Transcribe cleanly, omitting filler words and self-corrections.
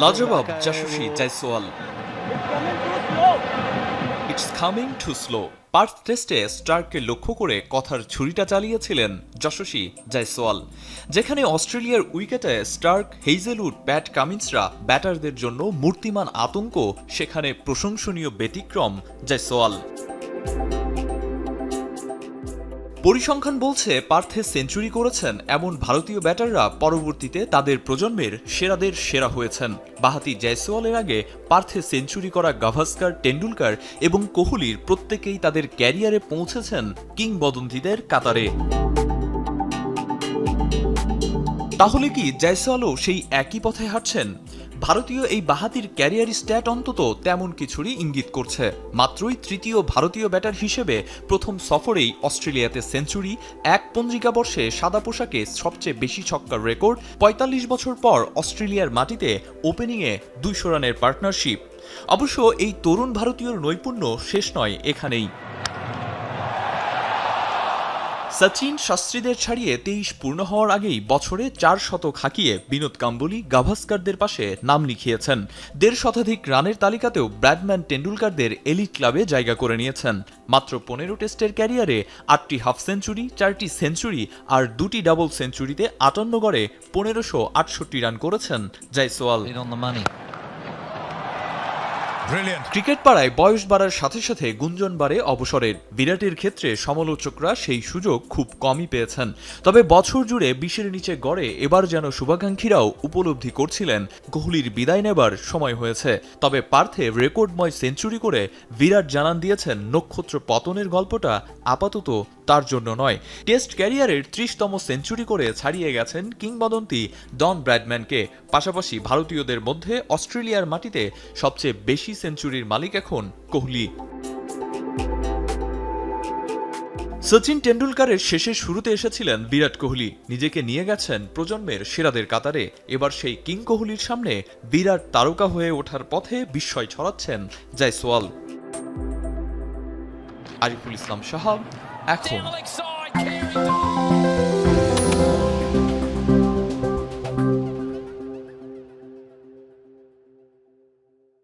লাজবাব জাসুসি Jaiswal. It's coming to slow. Perth টেস্টে স্টার্ককে লক্ষ্য করে কথার ছুরিটা চালিয়েছিলেন যশস্বী জায়সওয়াল। যেখানে অস্ট্রেলিয়ার উইকেটে স্টার্ক, হেইজেলউড, প্যাট কামিন্সরা ব্যাটারদের জন্য মূর্তিমান আতঙ্ক, সেখানে প্রশংসনীয় ব্যতিক্রম জায়সওয়াল। পরিসংখ্যান বলছে পার্থে সেঞ্চুরি করেছেন এমন ভারতীয় ব্যাটাররা পরবর্তীতে তাদের প্রজন্মের সেরাদের সেরা হয়েছেন। বাঁহাতি জয়সওয়ালের আগে পার্থে সেঞ্চুরি করা গাভাস্কার, টেন্ডুলকার এবং কোহলির প্রত্যেকেই তাদের ক্যারিয়ারে পৌঁছেছেন কিংবদন্তিদের কাতারে। তাহলে কি জয়সওয়ালও সেই একই পথে হাঁটছেন? ভারতীয় এই বাঁহাতির ক্যারিয়ার স্ট্যাট অন্তত তেমন কিছুরই ইঙ্গিত করছে। মাত্রই তৃতীয় ভারতীয় ব্যাটার হিসেবে প্রথম সফরেই অস্ট্রেলিয়াতে সেঞ্চুরি, এক পঞ্জিকা বর্ষে সাদা পোশাকে সবচেয়ে বেশি ছক্কার রেকর্ড, ৪৫ বছর পর অস্ট্রেলিয়ার মাটিতে ওপেনিংয়ে ২০০ রানের পার্টনারশিপ। অবশ্য এই তরুণ ভারতীয়র নৈপুণ্য শেষ নয় এখানেই। সচিন, শাস্ত্রীদের ছাড়িয়ে ২৩ পূর্ণ হওয়ার আগেই বছরে ৪ শতক হাঁকিয়ে বিনোদ কাম্বলি, গাভাস্কারদের পাশে নাম লিখিয়েছেন। ১.৫ শতাধিক রানের তালিকাতেও ব্র্যাডম্যান, টেন্ডুলকারদের এলিট ক্লাবে জায়গা করে নিয়েছেন। মাত্র ১৫ টেস্টের ক্যারিয়ারে ৮টি হাফ সেঞ্চুরি, 4টি সেঞ্চুরি আর 2টি ডাবল সেঞ্চুরিতে ৫৮ গড়ে ১৫৬৮ রান করেছেন জয়সওয়াল। ক্রিকেট পাড়ায় বয়স বাড়ার সাথে সাথে গুঞ্জন বাড়ে অবসরের। বিরাটের ক্ষেত্রে সমালোচকরা সেই সুযোগ খুব কমই পেয়েছেন। তবে বছর জুড়ে ২০-এর নিচে গড়ে এবার যেন শুভাকাঙ্ক্ষীরাও উপলব্ধি করছিলেন কোহলির বিদায় নেবার সময় হয়েছে। তবে পার্থে রেকর্ডময় সেঞ্চুরি করে বিরাট জানান দিয়েছেন নক্ষত্র পতনের গল্পটা আপাতত তার জন্য নয়। টেস্ট ক্যারিয়ারের ৩০তম সেঞ্চুরি করে ছাড়িয়ে গেছেন কিংবদন্তি ডন ব্র্যাডম্যানকে। পাশাপাশি ভারতীয়দের মধ্যে অস্ট্রেলিয়ার মাটিতে সবচেয়ে বেশি সেঞ্চুরির মালিক এখন কোহলি। সচিন টেন্ডুলকারের শেষের শুরুতে এসেছিলেন বিরাট কোহলি, নিজেকে নিয়ে গেছেন প্রজন্মের সেরাদের কাতারে। এবার সেই কিং কোহলির সামনে বিরাট তারকা হয়ে ওঠার পথে বিস্ময় ছড়াচ্ছেন জয়সওয়াল। আরিফুল ইসলাম সাহাব, এখন।